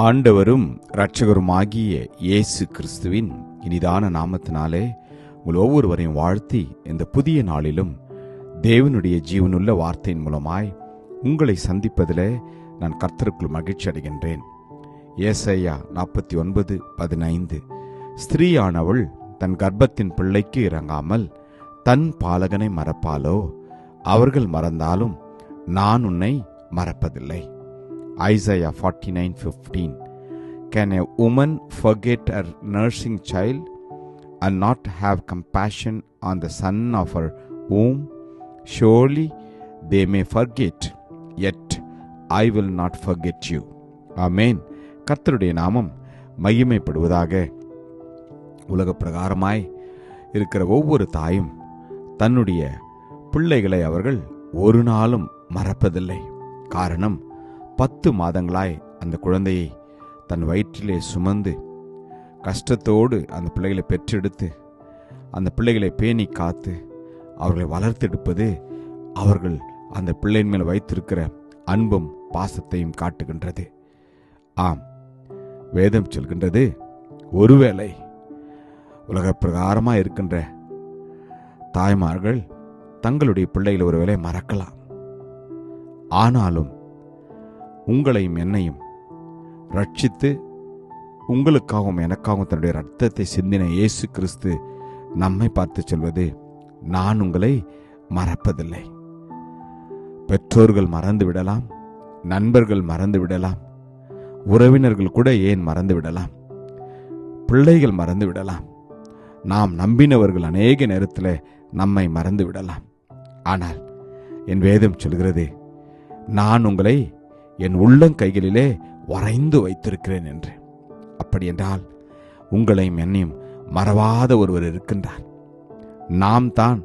ஆண்டவரும் இரட்சகருமாகிய இயேசு கிறிஸ்துவின் இனிதான நாமத்தினாலே உங்கள் ஒவ்வொருவரையும் வாழ்த்தி இந்த புதிய நாளிலும் தேவனுடைய ஜீவனுள்ள வார்த்தையின் மூலமாய் உங்களை சந்திப்பதிலே நான் கர்த்தருக்குள் மகிழ்ச்சி அடைகின்றேன். ஏசாயா 49:15 ஸ்திரீயானவள் தன் கர்ப்பத்தின் பிள்ளைக்கு இறங்காமல் தன் பாலகனை மறப்பாளோ? அவர்கள் மறந்தாலும் நான் உன்னை மறப்பதில்லை. Isaiah 49:15 Can a woman forget her nursing child and not have compassion on the son of her womb? Surely they may forget, yet I will not forget you. Amen. கர்த்தருடைய நாமம் மகிமைப்படுவதாக. உலக பிரகாரமாய் இருக்கிற ஒவ்வொரு தாயும் தன்னுடைய பிள்ளைகளை அவர்கள் ஒரு நாளும் மறப்பதில்லை. காரணம், 10 மாதங்களாய் அந்த குழந்தையை தன் வயிற்றிலே சுமந்து கஷ்டத்தோடு அந்த பிள்ளைகளை பெற்றெடுத்து அந்த பிள்ளைகளை பேணி காத்து அவர்களை வளர்த்தெடுப்பது அவர்கள் அந்த பிள்ளையின் மேல் வைத்திருக்கிற அன்பும் பாசத்தையும் காட்டுகின்றது. ஆம், வேதம் சொல்கின்றது, ஒருவேளை உலக பிரகாரமாக இருக்கின்ற தாய்மார்கள் தங்களுடைய பிள்ளைகளை ஒருவேளை மறக்கலாம். ஆனாலும் உங்களையும் என்னையும் ரட்சித்து உங்களுக்காகவும் எனக்காகவும் தன்னுடைய இரத்தத்தை சிந்தின இயேசு கிறிஸ்து நம்மை பார்த்து சொல்வது, நான் உங்களை மறப்பதில்லை. பெற்றோர்கள் மறந்து விடலாம், நண்பர்கள் மறந்து விடலாம், உறவினர்கள் கூட ஏன் மறந்து விடலாம், பிள்ளைகள் மறந்து விடலாம், நாம் நம்பினவர்கள் அநேக நேரத்தில் நம்மை மறந்து விடலாம். ஆனால் என் வேதம் சொல்கிறது, நான் உங்களை என் உள்ளங்கைகளிலே வரைந்து வைத்திருக்கிறேன் என்று. அப்படி என்றால் உங்களையும் என்னையும் மறவாத ஒருவர் இருக்கின்றார். நாம் தான்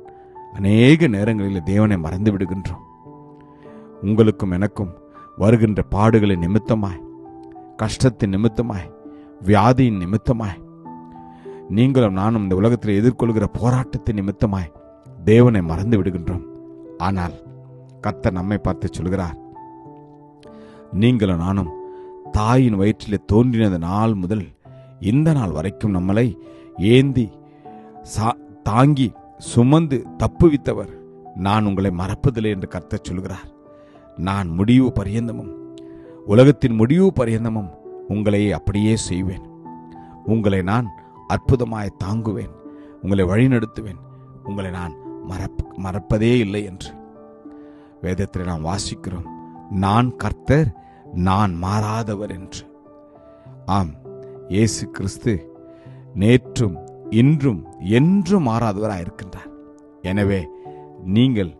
அநேக நேரங்களில் தேவனை மறந்து விடுகின்றோம். உங்களுக்கும் எனக்கும் வருகின்ற பாடுகளின் நிமித்தமாய், கஷ்டத்தின் நிமித்தமாய், வியாதியின் நிமித்தமாய், நீங்களும் நானும் இந்த உலகத்தில் எதிர்கொள்கிற போராட்டத்தின் நிமித்தமாய் தேவனை மறந்து விடுகின்றோம். ஆனால் கர்த்தர் நம்மை பார்த்து சொல்கிறார், நீங்களும் நானும் தாயின் வயிற்றிலே தோன்றினது நாள் முதல் இந்த நாள் வரைக்கும் நம்மளை ஏந்தி தாங்கி சுமந்து தப்புவித்தவர். நான் உங்களை மறப்பதில்லை என்று கர்த்தர் சொல்கிறார். நான் முடிவு பரியந்தமும், உலகத்தின் முடிவு பரியந்தமும் உங்களை அப்படியே செய்வேன். உங்களை நான் அற்புதமாய் தாங்குவேன், உங்களை வழிநடத்துவேன், உங்களை நான் மறப்பதே இல்லை என்று வேதத்தில் நாம் வாசிக்கிறோம். நான் கர்த்தர், நான் மாறாதவர் என்று. ஆம், இயேசு கிறிஸ்து நேற்றும் இன்றும் என்றும் மாறாதவராக இருக்கின்றார். எனவே நீங்கள்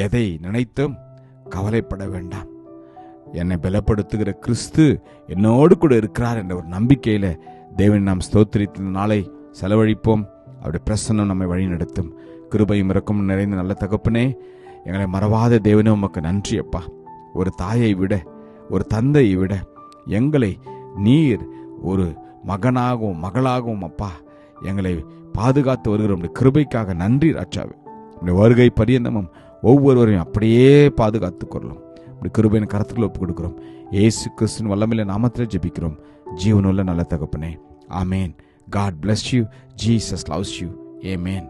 எதை நினைத்தும் கவலைப்பட வேண்டாம். என்னை பலப்படுத்துகிற கிறிஸ்து என்னோடு கூட இருக்கிறார் என்ற ஒரு நம்பிக்கையில தேவனை நாம் ஸ்தோத்திரித்த நாளை செலவழிப்போம். அவருடைய பிரசன்னம் நம்மை வழி நடத்தும். கிருபையும் இரக்கமும் நிறைந்த நல்ல தகப்பனே, எங்களை மறவாத தேவனே உமக்கு நன்றி அப்பா. ஒரு தாயை விட, ஒரு தந்தையை விட எங்களை நீர் ஒரு மகனாகவும் மகளாகவும் அப்பா எங்களை பாதுகாத்து வருகிற உடைய கிருபைக்காக நன்றி ராஜாவே. உடைய வருகை பரியந்தமும் ஒவ்வொருவரையும் அப்படியே பாதுகாத்து கொள்ளும். இப்படி கிருபையின் கரத்துக்குள்ள ஒப்புக் கொடுக்கிறோம். இயேசு கிறிஸ்துவின் வல்லமையில நாமத்தில் ஜெபிக்கிறோம் ஜீவனுள்ள நல்ல தகப்பனே. ஆமேன். God bless you. Jesus loves you. Amen.